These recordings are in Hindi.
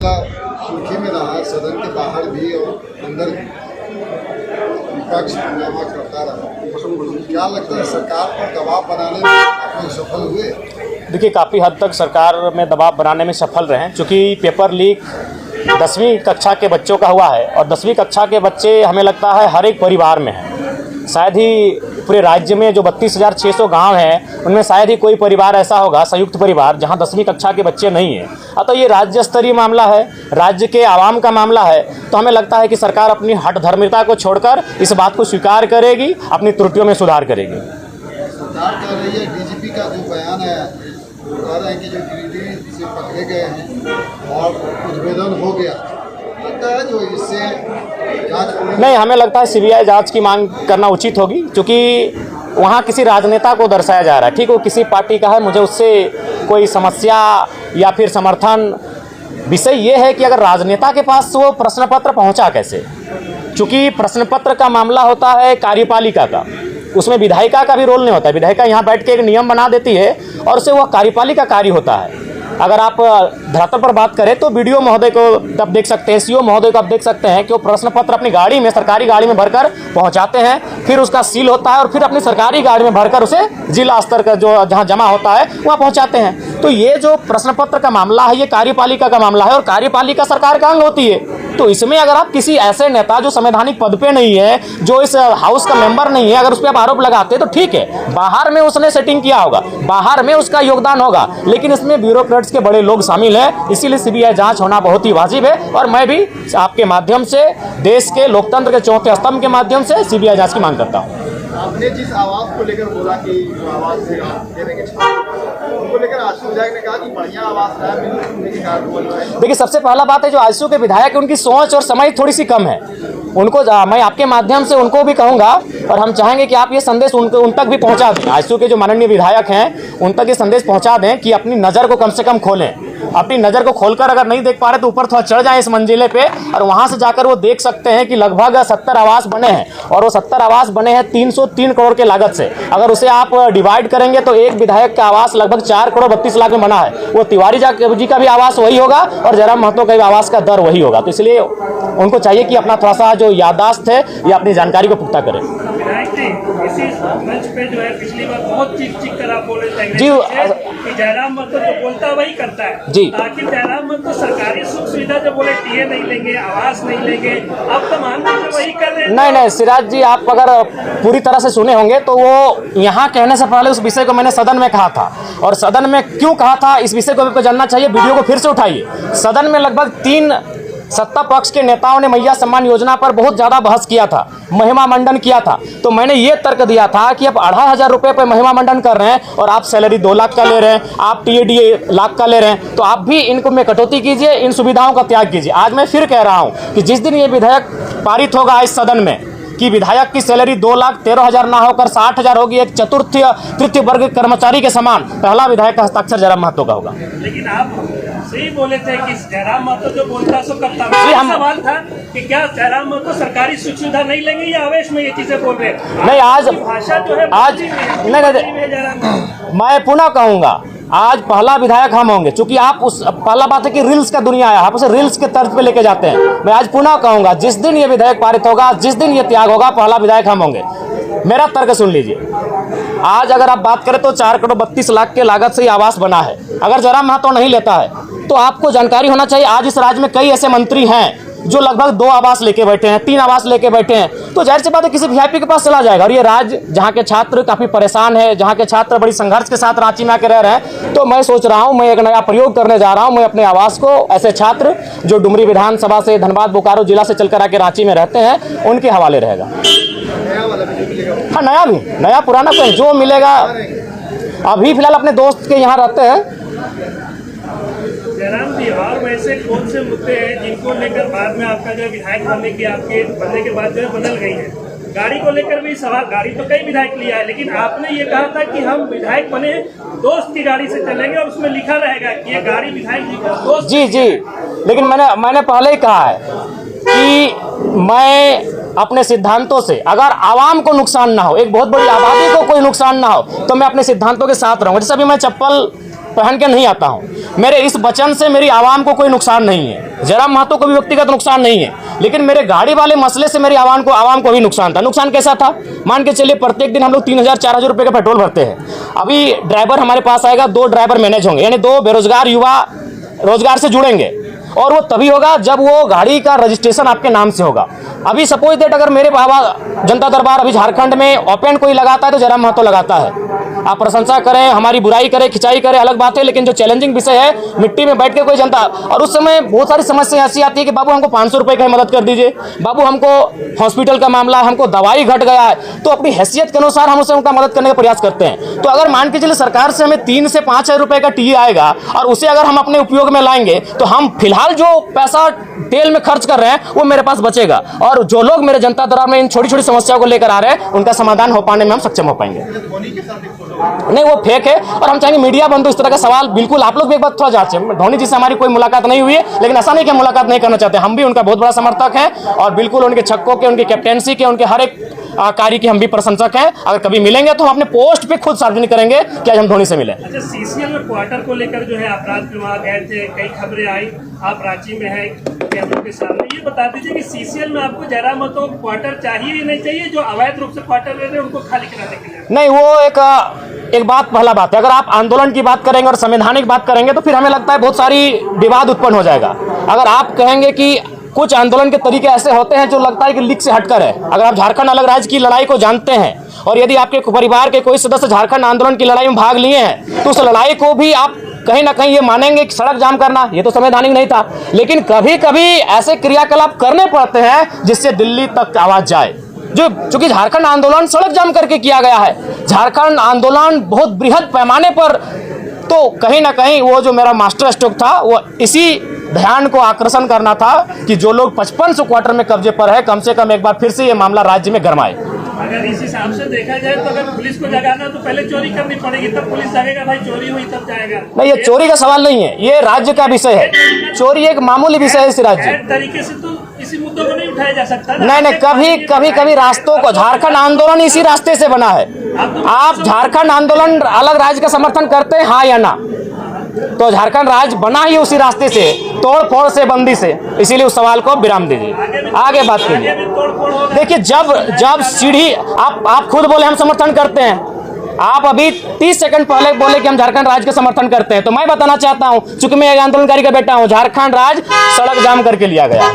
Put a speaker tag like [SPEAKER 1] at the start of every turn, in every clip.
[SPEAKER 1] सुर्खी में रहा, सदन के बाहर भी और अंदर भी विपक्ष हंगामा करता रहा। क्या लगता है सरकार पर दबाव बनाने में आप लोग सफल हुए?
[SPEAKER 2] देखिए, काफ़ी हद तक सरकार में दबाव बनाने में सफल रहे हैं, क्योंकि पेपर लीक 10वीं कक्षा के बच्चों का हुआ है और 10वीं कक्षा के बच्चे हमें लगता है हर एक परिवार में हैं। शायद ही पूरे राज्य में जो 32,600 गांव हैं उनमें शायद ही कोई परिवार ऐसा होगा, संयुक्त परिवार, जहां 10वीं कक्षा के बच्चे नहीं हैं। अतः ये राज्य स्तरीय मामला है, राज्य के आवाम का मामला है। तो हमें लगता है कि सरकार अपनी हठधर्मिता को छोड़कर इस बात को स्वीकार करेगी, अपनी त्रुटियों में सुधार करेगी।
[SPEAKER 1] सरकार कह रही है, डीजीपी का जो बयान है वो कह रहे हैं कि जो गिरिडीह से पकड़े गए हैं और उद्भेदन हो गया, जो इससे
[SPEAKER 2] नहीं, हमें लगता है सीबीआई जांच की मांग करना उचित होगी, क्योंकि वहाँ किसी राजनेता को दर्शाया जा रहा है। ठीक, वो किसी पार्टी का है, मुझे उससे कोई समस्या या फिर समर्थन। विषय ये है कि अगर राजनेता के पास वो प्रश्न पत्र पहुँचा कैसे, क्योंकि प्रश्न पत्र का मामला होता है कार्यपालिका का, उसमें विधायिका का भी रोल नहीं होता है। विधायिका यहाँ बैठ के एक नियम बना देती है और उससे वह कार्यपालिका कार्य होता है। अगर आप धरातल पर बात करें तो बीडीओ महोदय को आप देख सकते हैं, सीओ महोदय को आप देख सकते हैं कि वो प्रश्न पत्र अपनी गाड़ी में, सरकारी गाड़ी में भरकर पहुंचाते हैं, फिर उसका सील होता है और फिर अपनी सरकारी गाड़ी में भरकर उसे जिला स्तर का जो जहां जमा होता है वहां पहुंचाते हैं। तो ये जो प्रश्न पत्र का मामला है ये कार्यपालिका का मामला है और कार्यपालिका सरकार का अंग होती है। तो इसमें अगर आप किसी ऐसे नेता जो संवैधानिक पद पे नहीं है, जो इस हाउस का मेंबर नहीं है, अगर उस पर आप आरोप लगाते हैं तो ठीक है, बाहर में उसने सेटिंग किया होगा, बाहर में उसका योगदान होगा, लेकिन इसमें ब्यूरोक्रेट्स के बड़े लोग शामिल हैं। इसीलिए सीबीआई जांच होना बहुत ही वाजिब है और मैं भी आपके माध्यम से, देश के लोकतंत्र के चौथे स्तंभ के माध्यम से सीबीआई जांच की मांग करता हूँ।
[SPEAKER 1] आपने जिस आवाज को लेकर बोला कि जो आवाज से आप देने के उनको लेकर आशु विधायक ने कहा कि बढ़िया आवाज है, मिलने के कारण बोल रहे हैं। देखिए,
[SPEAKER 2] सबसे पहला बात है जो आशु के विधायक उनकी सोच और समझ थोड़ी सी कम है। उनको मैं आपके माध्यम से उनको भी कहूंगा और हम चाहेंगे कि आप ये संदेश उन तक भी पहुंचा दें। आशु के जो माननीय विधायक हैं उन तक ये संदेश पहुंचा दें कि अपनी नज़र को कम से कम खोलें। अपनी नज़र को खोलकर अगर नहीं देख पा रहे तो ऊपर थोड़ा चढ़ जाएं इस मंजिले पे और वहां से जाकर वो देख सकते हैं कि लगभग 70 आवास बने हैं और वो 70 आवास बने हैं 303 करोड़ के लागत से। अगर उसे आप डिवाइड करेंगे तो एक विधायक का आवास लगभग 4 करोड़ 32 लाख में बना है। वो तिवारी जी का भी आवास वही होगा और जयराम महतो का भी आवास का दर वही होगा। तो इसलिए उनको चाहिए कि अपना थोड़ा सा जो याददाश्त है या अपनी जानकारी को पुख्ता करें।
[SPEAKER 3] इसी मंच पे जो है पिछली बार बहुत चीख कर आप बोले थे
[SPEAKER 2] जी,
[SPEAKER 3] कि जयराम महतो जो बोलता वही करता है
[SPEAKER 2] जी।
[SPEAKER 3] ताकि जयराम महतो सरकारी सुख सुविधा जो बोले टीए नहीं लेंगे, आवास नहीं लेंगे, अब तो मान लीजिए वही कर रहे हैं।
[SPEAKER 2] नहीं, सिराज जी, आप अगर पूरी तरह से सुने होंगे तो वो यहाँ कहने से पहले उस विषय को मैंने सदन में कहा था और सदन में क्यों कहा था इस विषय को आपको जानना चाहिए। वीडियो को फिर से उठाइए। सदन में लगभग 3 सत्ता पक्ष के नेताओं ने मैया सम्मान योजना पर बहुत ज़्यादा बहस किया था, महिमा मंडन किया था। तो मैंने ये तर्क दिया था कि आप 2,500 रुपये पर महिमा मंडन कर रहे हैं और आप सैलरी 2 लाख का ले रहे हैं, आप टीएडीए लाख का ले रहे हैं, तो आप भी इनको में कटौती कीजिए, इन सुविधाओं का त्याग कीजिए। आज मैं फिर कह रहा हूँ कि जिस दिन ये विधेयक पारित होगा इस सदन में कि विधायक की सैलरी 2,13,000 ना होकर 60,000 होगी, एक तृतीय वर्ग कर्मचारी के समान, पहला विधायक का हस्ताक्षर जयराम महतो का होगा।
[SPEAKER 3] लेकिन आप सही बोले थे कि जयराम महतो जो बोलता सो करता। सवाल था कि क्या जयराम महतो सरकारी सुख सुविधा नहीं लेंगे या आवेश में ये चीजें बोल रहे हैं?
[SPEAKER 2] नहीं, आज
[SPEAKER 3] भाषा जो है
[SPEAKER 2] आज मैं पुनः कहूँगा, आज पहला विधायक हम होंगे, क्योंकि आप उस पहला बात है कि रील्स का दुनिया है, आप उसे रील्स के तर्ज पे लेके जाते हैं। मैं आज पुनः कहूँगा, जिस दिन ये विधेयक पारित होगा, जिस दिन ये त्याग होगा, पहला विधायक हम होंगे। मेरा तर्क सुन लीजिए। आज अगर आप बात करें तो 4 करोड़ 32 लाख के लागत से ये आवास बना है। अगर जयराम महतो नहीं लेता है तो आपको जानकारी होना चाहिए, आज इस राज्य में कई ऐसे मंत्री हैं जो लगभग 2 आवास लेके बैठे हैं, 3 आवास लेके बैठे हैं। तो जाहिर सी बात है किसी वीआईपी के पास चला जाएगा। और ये राज्य जहाँ के छात्र काफ़ी परेशान है, जहाँ के छात्र बड़ी संघर्ष के साथ रांची में आके रह रहे हैं, तो मैं सोच रहा हूँ, मैं एक नया प्रयोग करने जा रहा हूँ। मैं अपने आवास को ऐसे छात्र जो डुमरी विधानसभा से, धनबाद बोकारो जिला से चलकर आके रांची में रहते हैं, उनके हवाले रहेगा। हाँ, नया भी, नया पुराना कोई जो मिलेगा। अभी फिलहाल अपने दोस्त के यहाँ रहते हैं।
[SPEAKER 3] जयराम, बिहार में ऐसे कौन से मुद्दे हैं जिनको लेकर बाद में आपका जो विधायक बनने के बाद जो है बदल गई है? गाड़ी को लेकर भी सवाल, गाड़ी तो कई विधायक लिया है, लेकिन आपने ये कहा था कि हम विधायक बने दोस्त की गाड़ी से चलेंगे और उसमें लिखा रहेगा कि ये गाड़ी विधायक जी का दोस्त। जी,
[SPEAKER 2] लेकिन मैंने पहले ही कहा है कि मैं अपने सिद्धांतों से, अगर आवाम को नुकसान ना हो, एक बहुत बड़ी आबादी को कोई नुकसान ना हो, तो मैं अपने सिद्धांतों के साथ रहूँगा। जैसे अभी मैं चप्पल पहन के नहीं आता हूँ। मेरे इस वचन से मेरी आवाम को कोई नुकसान नहीं है, जयराम महतो को भी व्यक्तिगत नुकसान नहीं है, लेकिन मेरे गाड़ी वाले मसले से मेरी आवाम को भी नुकसान था। नुकसान कैसा था? मान के चलिए प्रत्येक दिन हम लोग 3000-4000 रुपये का पेट्रोल भरते हैं। अभी ड्राइवर हमारे पास आएगा, 2 ड्राइवर मैनेज होंगे, यानी 2 बेरोजगार युवा रोजगार से जुड़ेंगे, और वो तभी होगा जब वो गाड़ी का रजिस्ट्रेशन आपके नाम से होगा। अभी सपोज दैट अगर मेरे बाबा जनता दरबार अभी झारखंड में ओपन कोई लगाता है तो जयराम महतो लगाता है। आप प्रशंसा करें, हमारी बुराई करें, खिंचाई करें, अलग बात है, लेकिन जो चैलेंजिंग विषय है, मिट्टी में बैठ के कोई जनता, और उस समय बहुत सारी समस्याएं ऐसी आती है कि बाबू हमको 500 रुपये की मदद कर दीजिए, बाबू हमको हॉस्पिटल का मामला है, हमको दवाई घट गया है, तो अपनी हैसियत के अनुसार हम उसे उनका मदद करने का प्रयास करते हैं। तो अगर मान के चलिए सरकार से हमें 3 से 5 हज़ार रुपये का टीए आएगा और उसे अगर हम अपने उपयोग में लाएंगे तो हम फिलहाल जो पैसा तेल में खर्च कर रहे हैं वो मेरे पास बचेगा, और जो लोग मेरे जनता दरबार में इन छोटी छोटी समस्याओं को लेकर आ रहे हैं उनका समाधान हो पाने में हम सक्षम हो पाएंगे। नहीं, वो फेक है, और हम चाहेंगे मीडिया बंधु इस तरह का सवाल बिल्कुल आप लोग भी एक बार थोड़ा जांचें। धोनी जी से हमारी कोई मुलाकात नहीं हुई है, लेकिन ऐसा नहीं कि मुलाकात नहीं करना चाहते, हम भी उनका बहुत बड़ा समर्थक हैं, और बिल्कुल उनके छक्कों के, उनकी कैप्टेंसी के, उनके हर एक कार्य की हम भी प्रशंसक हैं। अगर कभी मिलेंगे तो हम अपने पोस्ट पे खुद सार्वजनिक करेंगे कि आज हम धोनी से मिले।
[SPEAKER 3] अच्छा, सीसीएल में क्वार्टर को लेकर जो है अपराध के वहाँ गए थे, कई खबरें आई, आप रांची में है कैमरों के सामने, ये बता दीजिए कि सीसीएल में आपको जयराम महतो क्वार्टर चाहिए या नहीं चाहिए? जो अवैध रूप से क्वार्टर ले रहे हैं उनको खाली कराने के लिए?
[SPEAKER 2] नहीं, वो एक बात, पहला बात है, अगर आप आंदोलन की बात करेंगे और संवैधानिक बात करेंगे तो फिर हमें लगता है बहुत सारी विवाद उत्पन्न हो जाएगा। अगर आप कहेंगे कि कुछ आंदोलन के तरीके ऐसे होते हैं जो लगता है कि लीक से हटकर है, अगर आप झारखंड अलग राज्य की लड़ाई को जानते हैं और यदि आपके परिवार के कोई सदस्य झारखंड आंदोलन की लड़ाई में भाग लिए हैं तो उस लड़ाई को भी आप कहीं ना कहीं ये मानेंगे कि सड़क जाम करना ये तो संवैधानिक नहीं था, लेकिन कभी कभी ऐसे क्रियाकलाप करने पड़ते हैं जिससे दिल्ली तक आवाज जाए। जो चूंकि झारखंड आंदोलन सड़क जाम करके किया गया है, झारखंड आंदोलन बहुत बृहद पैमाने पर, तो कहीं ना कहीं वो जो मेरा मास्टर स्ट्रोक था वो इसी ध्यान को आकर्षण करना था कि जो लोग 5500 क्वार्टर में कब्जे पर है, कम से कम एक बार फिर से ये मामला राज्य में गरमाए।
[SPEAKER 3] अगर इस हिसाब से देखा जाए तो अगर पुलिस को जगाना तो पहले चोरी करनी पड़ेगी, तब पुलिस जगेगा, भाई चोरी हुई तब जाएगा।
[SPEAKER 2] नहीं, ये चोरी का सवाल नहीं है, ये राज्य का विषय है। चोरी एक मामूली विषय है इस राज्य।
[SPEAKER 3] तरीके से तो इसी मुद्दों को नहीं उठाया जा सकता।
[SPEAKER 2] नहीं, कभी रास्तों को, झारखंड आंदोलन इसी रास्ते से बना है। आप झारखंड आंदोलन अलग राज्य का समर्थन करते हैं, हाँ या ना? तो झारखंड राज्य बना ही उसी रास्ते से, तोड़ फोड़ से, बंदी से, इसीलिए उस सवाल को विराम दीजिए, आगे बात कीजिए। देखिए, जब सीढ़ी आप खुद बोले हम समर्थन करते हैं, आप अभी 30 सेकंड पहले बोले कि हम झारखंड राज्य का समर्थन करते हैं, तो मैं बताना चाहता हूं, चूंकि मैं एक आंदोलनकारी का बेटा हूं, झारखंड राज्य सड़क जाम करके लिया गया,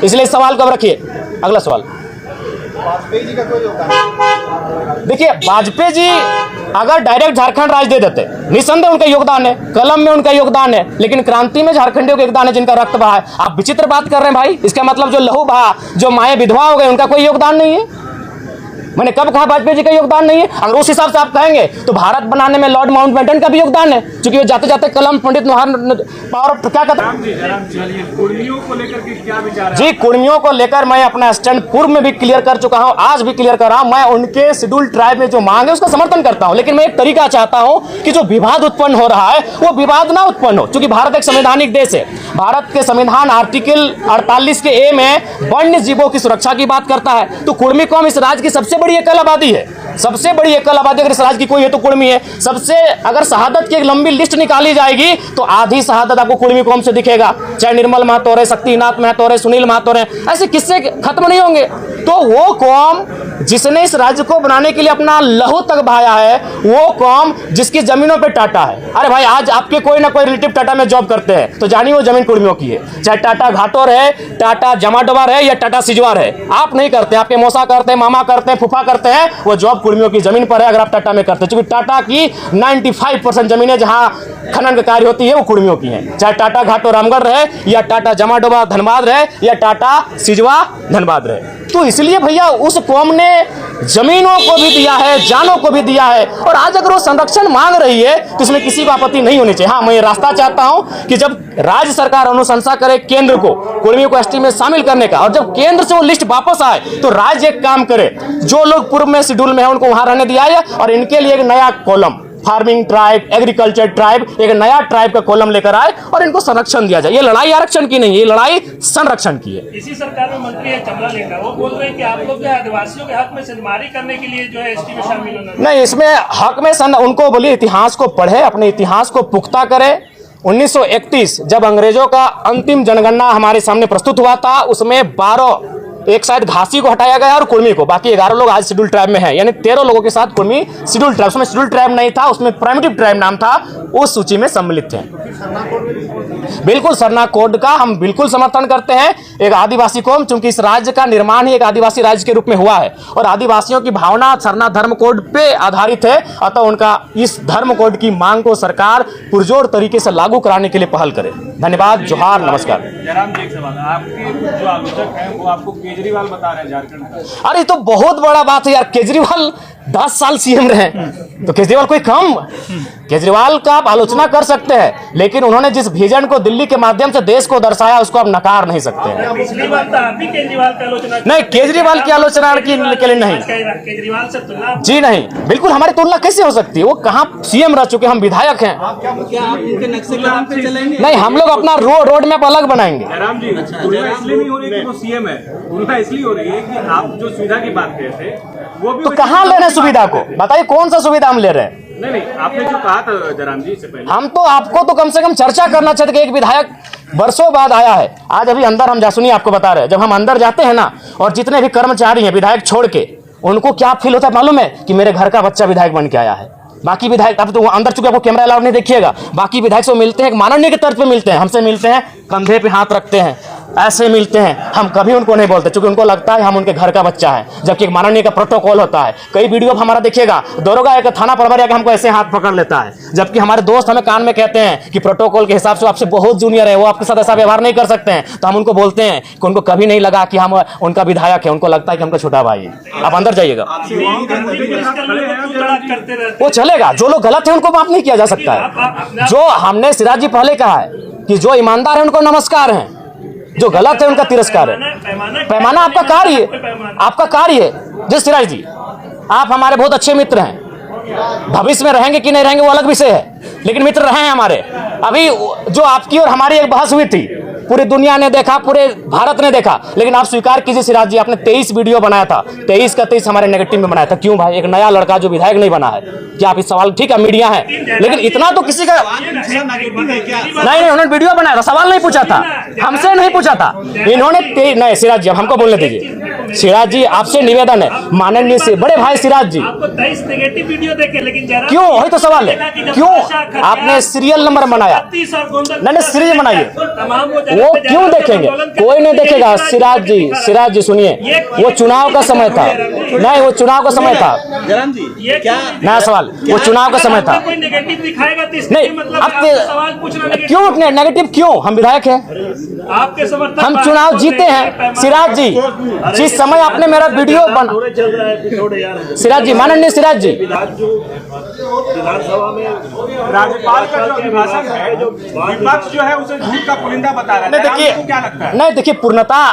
[SPEAKER 2] इसलिए इस सवाल को अब रखिए। अगला सवाल,
[SPEAKER 1] वाजपेयी जी का कोई योगदान?
[SPEAKER 2] देखिए, वाजपेयी जी अगर डायरेक्ट झारखंड राज्य दे देते, निसंदेह उनका योगदान है, कलम में उनका योगदान है, लेकिन क्रांति में झारखंडियों का योगदान है जिनका रक्त बहा है। आप विचित्र बात कर रहे हैं भाई, इसका मतलब जो लहू बहा, जो माए विधवा हो गए, उनका कोई योगदान नहीं है। मैंने कब कहा वाजपेयी जी का योगदान नहीं है? अगर उस हिसाब से आप कहेंगे तो भारत बनाने में लॉर्ड माउंटबेटन का भी योगदान है, क्योंकि वो जाते जाते कलम पंडित पावर क्या कहते हैं।
[SPEAKER 3] कुर्मियों को लेकर के क्या विचार है?
[SPEAKER 2] जी, कुर्मियों को लेकर मैं अपना स्टैंड पूर्व में भी क्लियर कर चुका हूं, आज भी क्लियर कर रहा हूं। मैं उनके शेड्यूल ट्राइब में जो मांग है उसका समर्थन करता हूं, लेकिन मैं एक तरीका चाहता हूं कि जो विवाद उत्पन्न हो रहा है वो विवाद ना उत्पन्न हो, क्योंकि भारत एक संवैधानिक देश है। भारत के संविधान आर्टिकल 48 के ए में वन्य जीवों की सुरक्षा की बात करता है, तो कुर्मी कौम इस राज्य की सबसे बड़ी एकल आबादी है, सबसे बड़ी एकल आबादी अगर इस राज्य की कोई है तो कुर्मी है। सबसे अगर शहादत की एक लंबी लिस्ट निकाली जाएगी तो आधी शहादत आपको कुर्मी कौम से दिखेगा, चाहे निर्मल महतो रहे, शक्तिनाथ महतो रहे, सुनील महतो रहे, ऐसे किस्से खत्म नहीं होंगे। तो वो कौम जिसने इस राज्य को बनाने के लिए अपना लहू तक बहाया है, वो कौम जिसकी जमीनों पे टाटा है। अरे भाई, आज आपके कोई ना कोई रिलेटिव टाटा में जॉब करते हैं तो जानिए वो जमीन कुर्मियों की है, चाहे टाटा घाटोर है, टाटा जमाडोबार है या टाटा सिजवार है। आप नहीं करते, आपके मौसा करते हैं, मामा करते हैं, फूफा करते हैं, वो जॉब कुर्मियों की जमीन पर है। अगर आप टाटा में करते हैं, क्योंकि टाटा की 95% जमीनें जहां खनन का कार्य होती है वो कुर्मियों की हैं, चाहे टाटा घाटो रामगढ़ रहे या टाटा जमाडोबा धनबाद रहे या टाटा सिजवा धनबाद रहे। तो इसलिए भैया उस कौम ने जमीनों को भी दिया है, जानों को भी दिया है, और आज अगर वो संरक्षण मांग रही है तो इसमें किसी को आपत्ति नहीं होनी चाहिए। हाँ, मैं ये रास्ता चाहता हूं कि जब राज्य सरकार अनुशंसा करे केंद्र को कुर्मियों को एसटी में शामिल करने का, और जब केंद्र से वो लिस्ट वापस आए तो राज्य एक काम करे, जो लोग पूर्व में शेड्यूल में है उनको वहां रहने दिया है, और इनके लिए एक नया column farming tribe, agriculture tribe, एक नया ट्राइब का कॉलम लेकर आए और इनको संरक्षण दिया जाए। ये लड़ाई आरक्षण की नहीं है, ये लड़ाई संरक्षण की है।
[SPEAKER 3] इसी सरकार में मंत्री है चमला लेंगा, वो बोल रहे हैं कि आप लोग जो है आदिवासियों के हक में सिंधमारी करने के लिए जो है एसटी में शामिल होना।
[SPEAKER 2] नहीं, इसमें हक में उनको बोलिए इतिहास को पढ़े, अपने इतिहास को पुख्ता करे। 1931 जब अंग्रेजों का अंतिम जनगणना हमारे सामने प्रस्तुत हुआ था, उसमें 12, एक शायद घासी को हटाया गया और कुर्मी को, बाकी 11 लोग आज शेड्यूल ट्राइब में हैं, यानी 13 लोगों के साथ कुर्मी शेड्यूल ट्राइब, उसमें शेड्यूल ट्राइब नहीं था, उसमें प्राइमिटिव ट्राइब नाम था, उस सूची में सम्मिलित थे। बिल्कुल सरना कोड का हम बिल्कुल समर्थन करते हैं। एक आदिवासी कौम, चूंकि इस राज्य का निर्माण ही एक आदिवासी राज्य के रूप में हुआ है और आदिवासियों की भावना सरना धर्म कोड पे आधारित है, अतः उनका इस धर्म कोड की मांग को सरकार पुरजोर तरीके से लागू कराने के लिए पहल करे। धन्यवाद, जोहार, नमस्कार।
[SPEAKER 4] जयराम जी, एक सवाल, आपके जो आलोचक हैं वो आपको केजरीवाल बता रहे हैं झारखंड का।
[SPEAKER 2] अरे तो बहुत बड़ा बात है यार, केजरीवाल 10 साल सीएम रहे, तो केजरीवाल कोई कम? केजरीवाल का आप आलोचना कर सकते हैं, लेकिन उन्होंने जिस विजन को दिल्ली के माध्यम से देश को दर्शाया उसको आप नकार नहीं सकते हैं।
[SPEAKER 3] पिछली बार तो आप भी केजरीवाल की आलोचना
[SPEAKER 2] नहीं, केजरीवाल की आलोचना के लिए नहीं,
[SPEAKER 3] केजरीवाल से तुलना
[SPEAKER 2] जी नहीं, बिल्कुल हमारी तुलना कैसे हो सकती है? वो कहाँ सीएम रह चुके, हम विधायक हैं। नहीं, हम लोग अपना रोड मैप अलग बनाएंगे।
[SPEAKER 4] जयराम जी, तुलना इसलिए नहीं हो रही कि वो सीएम है, तुलना इसलिए हो रही है कि आप जो सुविधा की बात कर रहे थे वो भी
[SPEAKER 2] तो कहाँ ले रहे हैं सुविधा को? बताइए कौन सा सुविधा हम ले रहे हैं?
[SPEAKER 4] नहीं, आपने जो कहा था जयराम जी इससे पहले,
[SPEAKER 2] हम तो आपको तो कम से कम चर्चा करना चाहते कि एक विधायक वर्षों बाद आया है। आज अभी अंदर हम सुनिए आपको बता रहे हैं, जब हम अंदर जाते हैं ना, और जितने भी कर्मचारी हैं विधायक छोड़ के, उनको क्या फील होता है मालूम है? कि मेरे घर का बच्चा विधायक बन के आया है। बाकी विधायक, अब तो अंदर चुके आपको कैमरा अलाउड नहीं देखिएगा, बाकी विधायक से मिलते हैं, माननीय के तर्ज पे मिलते हैं, हमसे मिलते हैं, कंधे पे हाथ रखते हैं, ऐसे मिलते हैं, हम कभी उनको नहीं बोलते, क्योंकि उनको लगता है हम उनके घर का बच्चा है, जबकि एक माननीय का प्रोटोकॉल होता है। कई वीडियो हमारा देखिएगा, दरोगा एक थाना प्रभारी आके हमको ऐसे हाथ पकड़ लेता है, जबकि हमारे दोस्त हमें कान में कहते हैं कि प्रोटोकॉल के हिसाब से आपसे बहुत जूनियर है, वो आपके साथ ऐसा व्यवहार नहीं कर सकते हैं। तो हम उनको बोलते हैं कि उनको कभी नहीं लगा कि हम उनका विधायक है, उनको लगता है कि हमको छोटा भाई है। आप अंदर जाइएगा, वो चलेगा। जो लोग गलत है उनको माफ नहीं किया जा सकता है। जो हमने सिराज जी पहले कहा है कि जो ईमानदार है उनको नमस्कार है, जो गलत है उनका तिरस्कार है। पैमाना आपका कार्य है, आपका कार्य है। जिस सिराज जी, आप हमारे बहुत अच्छे मित्र हैं, भविष्य में रहेंगे कि नहीं रहेंगे वो अलग विषय है, लेकिन मित्र रहे हैं हमारे। अभी जो आपकी और हमारी एक बहस हुई थी, पूरी दुनिया ने देखा, पूरे भारत ने देखा, लेकिन आप स्वीकार कीजिए सिराज जी, आपने 23 वीडियो बनाया था, 23 का 23 हमारे नेगेटिव में बनाया था। क्यों भाई? एक नया लड़का जो विधायक नहीं बना है, क्या आप इस सवाल, ठीक है मीडिया है, लेकिन इतना तो किसी का नहीं, उन्होंने वीडियो बनाया था, सवाल नहीं पूछा था, हमसे नहीं पूछा था इन्होंने। नहीं सिराज जी, अब हमको बोलने दीजिए। सिराज जी, आपसे निवेदन है, माननीय से बड़े भाई सिराज जी,
[SPEAKER 3] नेगेटिव वीडियो देखे, लेकिन
[SPEAKER 2] क्यों? वही तो सवाल है, क्यों आपने सीरियल नंबर बनाया? नहीं, सीरीज बनाइए, वो क्यों देखेंगे? कोई नहीं देखेगा। सिराज जी सुनिए, वो चुनाव का समय था, नहीं वो चुनाव का समय था।
[SPEAKER 4] जयराम जी, क्या
[SPEAKER 2] नया सवाल, वो चुनाव का समय था।
[SPEAKER 3] कोई नेगेटिव दिखाएगा तो
[SPEAKER 2] नहीं, अब
[SPEAKER 3] सवाल पूछना
[SPEAKER 2] क्यों नेगेटिव? क्यों? हम विधायक हैं,
[SPEAKER 3] आपके समर्थन,
[SPEAKER 2] हम चुनाव जीते हैं। सिराज जी, जिस समय आपने मेरा वीडियो बना, सिराज जी, माननीय सिराज जी,
[SPEAKER 4] विधानसभा में राज्यपाल का जो अभिभाषण है, जो विपक्ष जो है उसे झूठ का पुलिंदा बता रहा है,
[SPEAKER 2] नहीं देखिए,
[SPEAKER 4] क्या लगता है?
[SPEAKER 2] नहीं देखिए, पूर्णता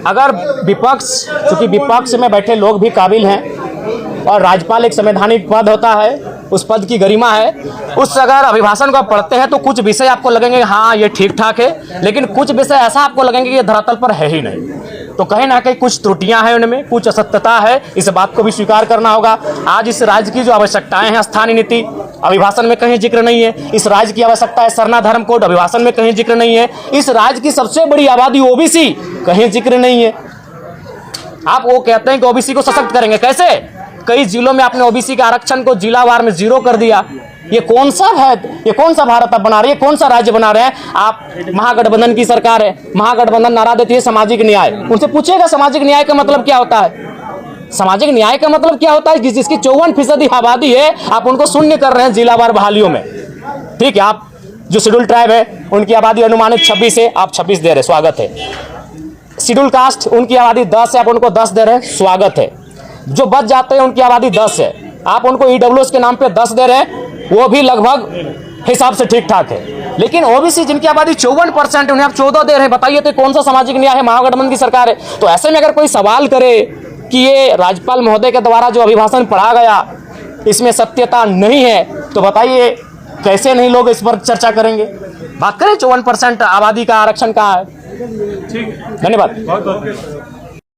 [SPEAKER 2] अगर विपक्ष, चूंकि विपक्ष में बैठे लोग भी काबिल हैं और राज्यपाल एक संवैधानिक पद होता है, उस पद की गरिमा है, उस अगर अभिभाषण को आप पढ़ते हैं तो कुछ विषय आपको लगेंगे हाँ ये ठीक ठाक है, लेकिन कुछ विषय ऐसा आपको लगेंगे कि ये धरातल पर है ही नहीं। तो कहीं ना कहीं कुछ त्रुटियां हैं उनमें, कुछ असत्यता है, इस बात को भी स्वीकार करना होगा। आज इस राज्य की जो आवश्यकताएं हैं, स्थानीय नीति अभिभाषण में कहीं जिक्र नहीं है। इस राज्य की आवश्यकता है सरना धर्म कोड, अभिभाषण में कहीं जिक्र नहीं है। इस राज्य की सबसे बड़ी आबादी ओबीसी, कहीं जिक्र नहीं है। आप वो कहते हैं कि ओबीसी को सशक्त करेंगे, कैसे? कई जिलों में आपने ओबीसी के आरक्षण को जिलावार में 0 कर दिया। ये कौन सा है? ये कौन सा भारत आप बना रहे हैं? कौन सा राज्य बना रहे हैं आप? महागठबंधन की सरकार है, महागठबंधन नारा देती है सामाजिक न्याय। उनसे पूछेगा सामाजिक न्याय का मतलब क्या होता है? सामाजिक न्याय का मतलब क्या होता है? जिसकी 54% आबादी है, आप उनको शून्य कर रहे हैं जिलावार बहालियों में। ठीक है, आप जो शेड्यूल ट्राइब है उनकी आबादी अनुमानित 26 है, आप 26 दे रहे, स्वागत है। शेड्यूल कास्ट उनकी आबादी 10 है, आप उनको 10 दे रहे हैं, स्वागत है। जो बच जाते हैं उनकी आबादी 10 है, आप उनको ईडब्ल्यूएस के नाम पे 10 दे रहे हैं, वो भी लगभग हिसाब से ठीक ठाक है। लेकिन ओबीसी जिनकी आबादी 54% उन्हें आप 14 दे रहे हैं। बताइए तो कौन सा सामाजिक न्याय है? महागठबंधन की सरकार है। तो ऐसे में अगर कोई सवाल करे कि ये राज्यपाल महोदय के द्वारा जो अभिभाषण पढ़ा गया इसमें सत्यता नहीं है तो बताइए कैसे नहीं लोग इस पर चर्चा करेंगे। बात करें 54% आबादी का आरक्षण कहाँ है।
[SPEAKER 4] ठीक है,
[SPEAKER 2] धन्यवाद।
[SPEAKER 4] बहुत बहुत